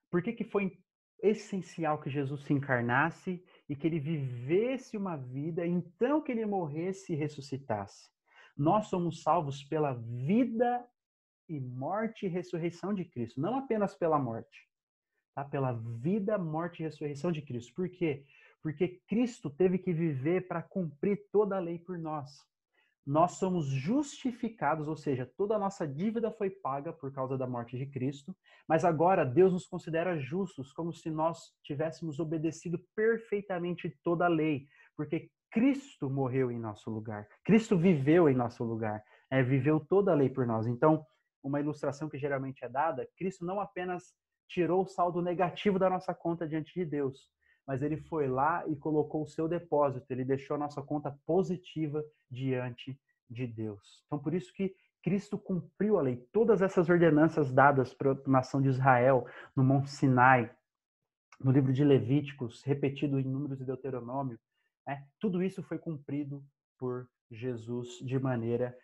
Por que foi essencial que Jesus se encarnasse e que ele vivesse uma vida, então que ele morresse e ressuscitasse? Nós somos salvos pela vida e morte e ressurreição de Cristo, não apenas pela morte, tá? Pela vida, morte e ressurreição de Cristo. Por quê? Porque Cristo teve que viver para cumprir toda a lei por nós. Nós somos justificados, ou seja, toda a nossa dívida foi paga por causa da morte de Cristo, mas agora Deus nos considera justos, como se nós tivéssemos obedecido perfeitamente toda a lei, porque Cristo morreu em nosso lugar, Cristo viveu em nosso lugar, viveu toda a lei por nós. Então, uma ilustração que geralmente é dada, Cristo não apenas tirou o saldo negativo da nossa conta diante de Deus, mas ele foi lá e colocou o seu depósito, ele deixou a nossa conta positiva diante de Deus. Então, por isso que Cristo cumpriu a lei. Todas essas ordenanças dadas para a nação de Israel no Monte Sinai, no livro de Levíticos, repetido em Números e Deuteronômio, tudo isso foi cumprido por Jesus de maneira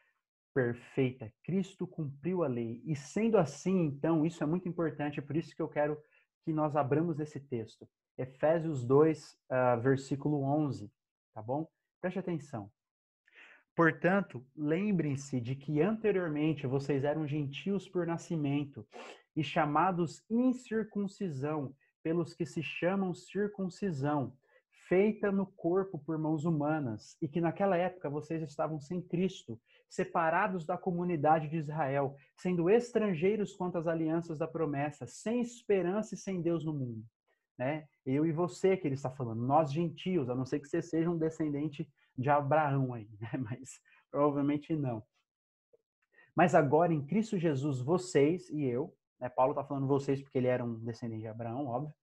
perfeita. Cristo cumpriu a lei. E sendo assim, então, isso é muito importante, é por isso que eu quero que nós abramos esse texto. Efésios 2, versículo 11, tá bom? Preste atenção. Portanto, lembrem-se de que anteriormente vocês eram gentios por nascimento e chamados incircuncisão pelos que se chamam circuncisão, feita no corpo por mãos humanas, e que naquela época vocês estavam sem Cristo, separados da comunidade de Israel, sendo estrangeiros quanto às alianças da promessa, sem esperança e sem Deus no mundo. Né? Eu e você que ele está falando, nós gentios, a não ser que você seja um descendente de Abraão aí, né? Mas provavelmente não. Mas agora em Cristo Jesus, vocês e eu, né? Paulo está falando vocês porque ele era um descendente de Abraão, óbvio,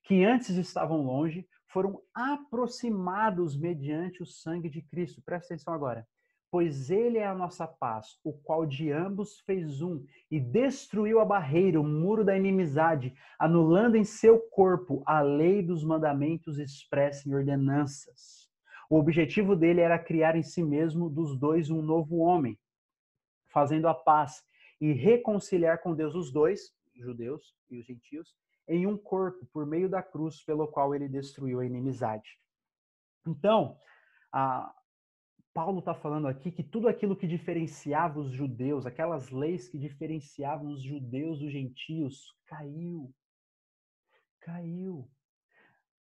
que antes estavam longe, foram aproximados mediante o sangue de Cristo. Presta atenção agora. Pois ele é a nossa paz, o qual de ambos fez um, e destruiu a barreira, o muro da inimizade, anulando em seu corpo a lei dos mandamentos expressa em ordenanças. O objetivo dele era criar em si mesmo dos dois um novo homem, fazendo a paz e reconciliar com Deus os dois, os judeus e os gentios, em um corpo, por meio da cruz, pelo qual ele destruiu a inimizade. Então, Paulo está falando aqui que tudo aquilo que diferenciava os judeus, aquelas leis que diferenciavam os judeus dos gentios, caiu. Caiu.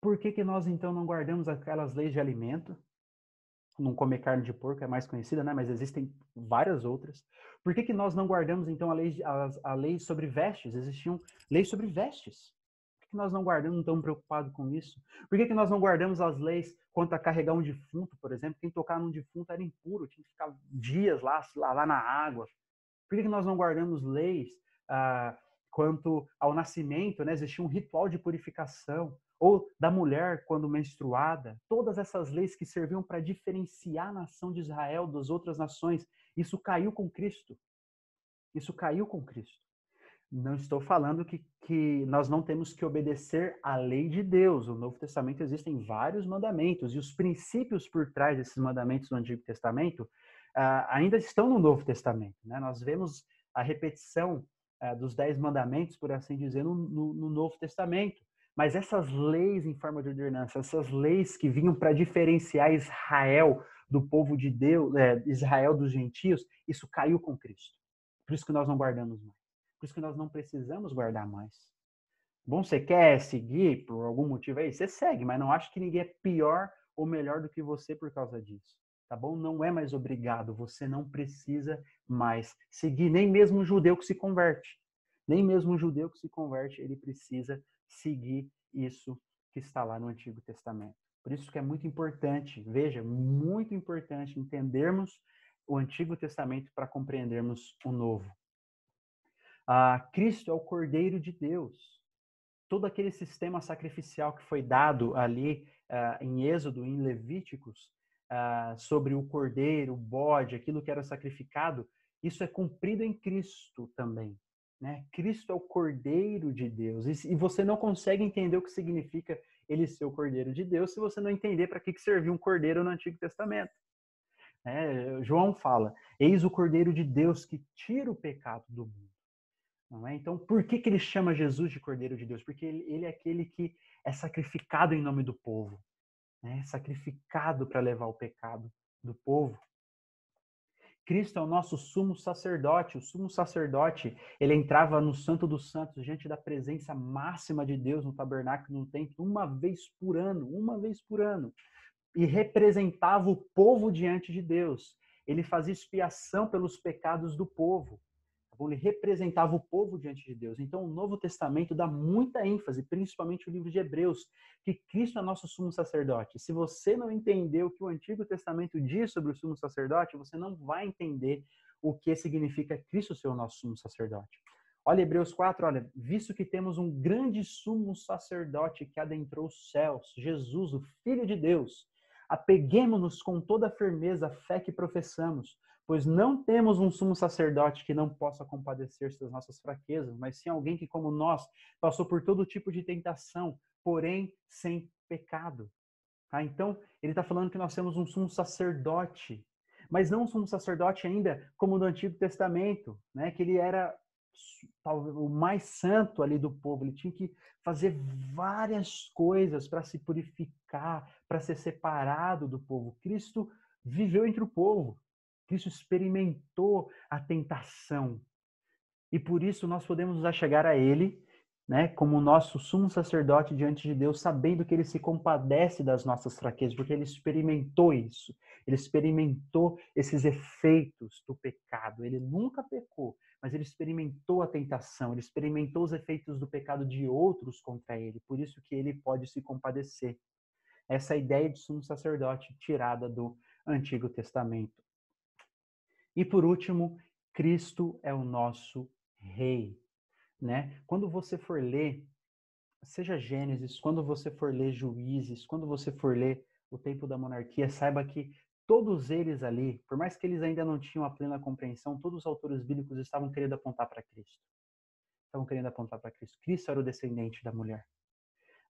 Por que nós, então, não guardamos aquelas leis de alimento? Não comer carne de porco é mais conhecida, né? Mas existem várias outras. Por que nós não guardamos, então, a lei sobre vestes? Existiam leis sobre vestes. Por que nós não guardamos, não estamos preocupados com isso? Por que nós não guardamos as leis quanto a carregar um defunto, por exemplo? Quem tocar num defunto era impuro, tinha que ficar dias lá, se lavar na água. Por que nós não guardamos leis quanto ao nascimento, né? Existia um ritual de purificação. Ou da mulher quando menstruada, todas essas leis que serviam para diferenciar a nação de Israel das outras nações, isso caiu com Cristo. Isso caiu com Cristo. Não estou falando que nós não temos que obedecer à lei de Deus. No Novo Testamento existem vários mandamentos, e os princípios por trás desses mandamentos do Antigo Testamento ainda estão no Novo Testamento. Né? Nós vemos a repetição dos 10 mandamentos, por assim dizer, no Novo Testamento. Mas essas leis em forma de ordenança, essas leis que vinham para diferenciar Israel do povo de Deus, Israel dos gentios, isso caiu com Cristo. Por isso que nós não guardamos mais. Por isso que nós não precisamos guardar mais. Bom, você quer seguir por algum motivo aí? Você segue, mas não acha que ninguém é pior ou melhor do que você por causa disso. Tá bom? Não é mais obrigado. Você não precisa mais seguir. Nem mesmo um judeu que se converte. Nem mesmo um judeu que se converte, ele precisa seguir isso que está lá no Antigo Testamento. Por isso que é muito importante, veja, muito importante entendermos o Antigo Testamento para compreendermos o Novo. Cristo é o Cordeiro de Deus. Todo aquele sistema sacrificial que foi dado ali em Êxodo, em Levíticos, sobre o cordeiro, o bode, aquilo que era sacrificado, isso é cumprido em Cristo também. Né? Cristo é o Cordeiro de Deus. E você não consegue entender o que significa ele ser o Cordeiro de Deus se você não entender para que servia um cordeiro no Antigo Testamento. João fala, eis o Cordeiro de Deus que tira o pecado do mundo. Não é? Então, por que ele chama Jesus de Cordeiro de Deus? Porque ele é aquele que é sacrificado em nome do povo. Né? Sacrificado para levar o pecado do povo. Cristo é o nosso sumo sacerdote. O sumo sacerdote, ele entrava no Santo dos Santos, diante da presença máxima de Deus no tabernáculo, no templo, uma vez por ano. E representava o povo diante de Deus. Ele fazia expiação pelos pecados do povo. Ele representava o povo diante de Deus. Então, o Novo Testamento dá muita ênfase, principalmente o livro de Hebreus, que Cristo é nosso sumo sacerdote. Se você não entender o que o Antigo Testamento diz sobre o sumo sacerdote, você não vai entender o que significa Cristo ser o nosso sumo sacerdote. Olha Hebreus 4, olha, visto que temos um grande sumo sacerdote que adentrou os céus, Jesus, o Filho de Deus, apeguemo-nos com toda a firmeza à fé que professamos, pois não temos um sumo sacerdote que não possa compadecer-se das nossas fraquezas, mas sim alguém que, como nós, passou por todo tipo de tentação, porém sem pecado. Então, ele está falando que nós temos um sumo sacerdote, mas não um sumo sacerdote ainda como no Antigo Testamento, né? Que ele era talvez o mais santo ali do povo, ele tinha que fazer várias coisas para se purificar, para ser separado do povo. Cristo viveu entre o povo. Cristo experimentou a tentação. E por isso nós podemos nos achegar a Ele, né, como nosso sumo sacerdote diante de Deus, sabendo que Ele se compadece das nossas fraquezas, porque Ele experimentou isso. Ele experimentou esses efeitos do pecado. Ele nunca pecou, mas Ele experimentou a tentação, Ele experimentou os efeitos do pecado de outros contra Ele. Por isso que Ele pode se compadecer. Essa ideia de sumo sacerdote tirada do Antigo Testamento. E por último, Cristo é o nosso Rei, né? Quando você for ler, seja Gênesis, quando você for ler Juízes, quando você for ler o tempo da monarquia, saiba que todos eles ali, por mais que eles ainda não tinham a plena compreensão, todos os autores bíblicos estavam querendo apontar para Cristo. Estavam querendo apontar para Cristo. Cristo era o descendente da mulher,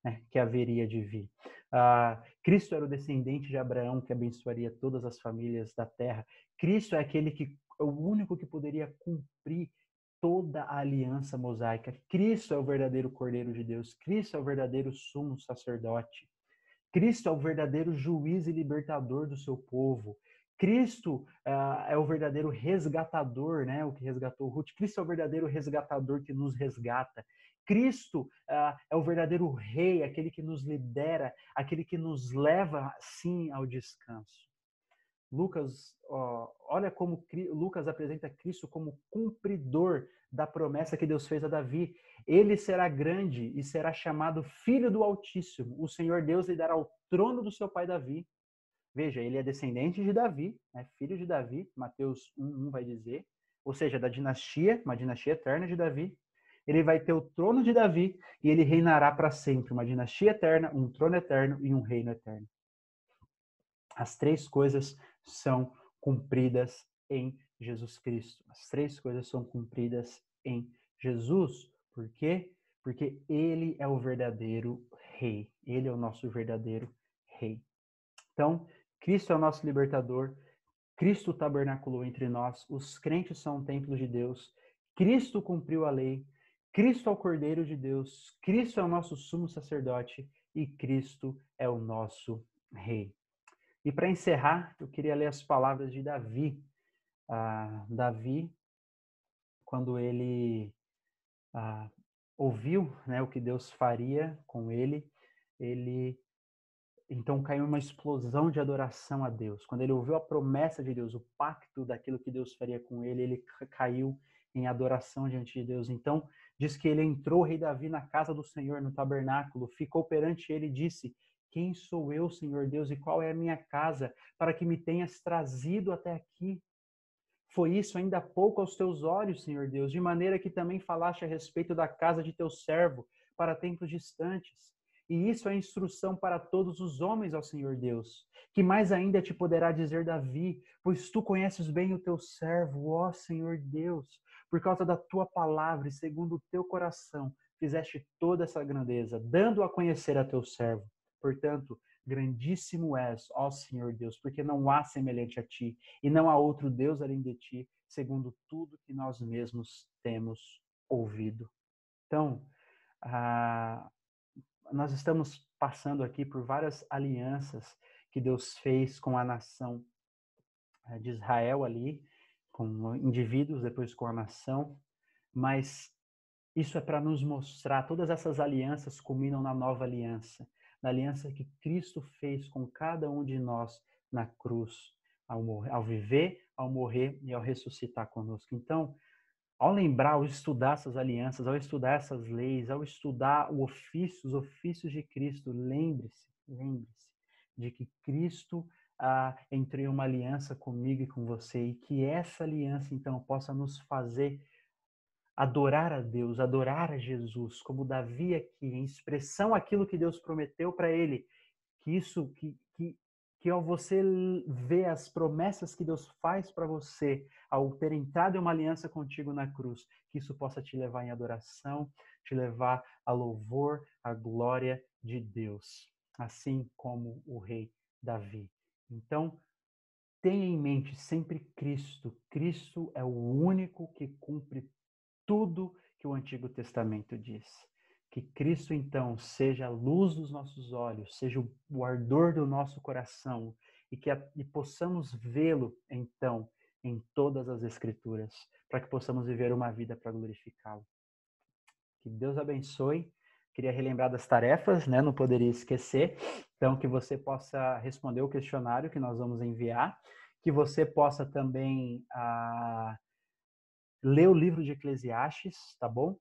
né, que haveria de vir. Cristo era o descendente de Abraão, que abençoaria todas as famílias da terra. Cristo é aquele que é o único que poderia cumprir toda a aliança mosaica. Cristo é o verdadeiro Cordeiro de Deus. Cristo é o verdadeiro sumo sacerdote. Cristo é o verdadeiro juiz e libertador do seu povo. Cristo é o verdadeiro resgatador, né? O que resgatou Ruth. Cristo é o verdadeiro resgatador que nos resgata. Cristo é o verdadeiro rei, aquele que nos lidera, aquele que nos leva, sim, ao descanso. Lucas, olha como Lucas apresenta Cristo como cumpridor da promessa que Deus fez a Davi. Ele será grande e será chamado Filho do Altíssimo. O Senhor Deus lhe dará o trono do seu pai Davi. Veja, ele é descendente de Davi, né? Filho de Davi, Mateus 1:1 vai dizer. Ou seja, da dinastia, uma dinastia eterna de Davi. Ele vai ter o trono de Davi e ele reinará para sempre. Uma dinastia eterna, um trono eterno e um reino eterno. As três coisas são cumpridas em Jesus Cristo. As três coisas são cumpridas em Jesus. Por quê? Porque Ele é o verdadeiro Rei. Ele é o nosso verdadeiro Rei. Então, Cristo é o nosso libertador. Cristo tabernaculou entre nós. Os crentes são o templo de Deus. Cristo cumpriu a lei, Cristo é o Cordeiro de Deus, Cristo é o nosso sumo sacerdote e Cristo é o nosso Rei. E para encerrar, eu queria ler as palavras de Davi. Davi, quando ele ouviu, né, o que Deus faria com ele então caiu uma explosão de adoração a Deus. Quando ele ouviu a promessa de Deus, o pacto daquilo que Deus faria com ele caiu em adoração diante de Deus. Então, diz que ele entrou, o rei Davi, na casa do Senhor, no tabernáculo, ficou perante ele e disse: Quem sou eu, Senhor Deus, e qual é a minha casa, para que me tenhas trazido até aqui? Foi isso ainda há pouco aos teus olhos, Senhor Deus, de maneira que também falaste a respeito da casa de teu servo para tempos distantes. E isso é instrução para todos os homens, ó Senhor Deus. Que mais ainda te poderá dizer Davi, pois tu conheces bem o teu servo, ó Senhor Deus, por causa da tua palavra e segundo o teu coração, fizeste toda essa grandeza, dando a conhecer a teu servo. Portanto, grandíssimo és, ó Senhor Deus, porque não há semelhante a ti, e não há outro Deus além de ti, segundo tudo que nós mesmos temos ouvido. Então, nós estamos passando aqui por várias alianças que Deus fez com a nação de Israel ali, com indivíduos, depois com a nação, mas isso é para nos mostrar, todas essas alianças culminam na nova aliança, na aliança que Cristo fez com cada um de nós na cruz, ao viver, ao morrer e ao ressuscitar conosco. Então, ao lembrar, ao estudar essas alianças, ao estudar essas leis, ao estudar os ofícios de Cristo, lembre-se de que Cristo entrou em uma aliança comigo e com você, e que essa aliança, então, possa nos fazer adorar a Deus, adorar a Jesus, como Davi aqui, em expressão aquilo que Deus prometeu para ele, que ao você ver as promessas que Deus faz para você, ao ter entrado em uma aliança contigo na cruz, que isso possa te levar em adoração, te levar a louvor, a glória de Deus, assim como o rei Davi. Então, tenha em mente sempre Cristo. Cristo é o único que cumpre tudo que o Antigo Testamento diz. Que Cristo, então, seja a luz dos nossos olhos, seja o ardor do nosso coração e possamos vê-lo, então, em todas as Escrituras, para que possamos viver uma vida para glorificá-lo. Que Deus abençoe. Queria relembrar das tarefas, né? Não poderia esquecer. Então, que você possa responder o questionário que nós vamos enviar, que você possa também ler o livro de Eclesiastes, tá bom?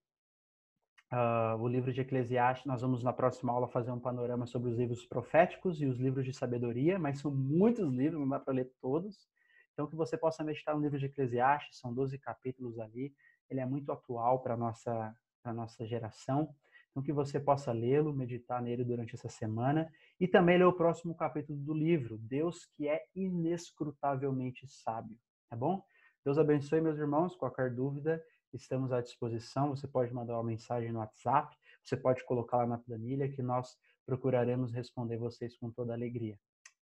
O livro de Eclesiastes, nós vamos na próxima aula fazer um panorama sobre os livros proféticos e os livros de sabedoria, mas são muitos livros, não dá para ler todos. Então, que você possa meditar no livro de Eclesiastes, são 12 capítulos ali, ele é muito atual para a nossa geração. Então, que você possa lê-lo, meditar nele durante essa semana e também ler o próximo capítulo do livro, Deus que é inescrutavelmente sábio, tá bom? Deus abençoe, meus irmãos. Qualquer dúvida, estamos à disposição. Você pode mandar uma mensagem no WhatsApp, você pode colocar lá na planilha que nós procuraremos responder vocês com toda alegria.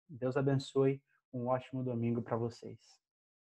Deus abençoe, um ótimo domingo para vocês.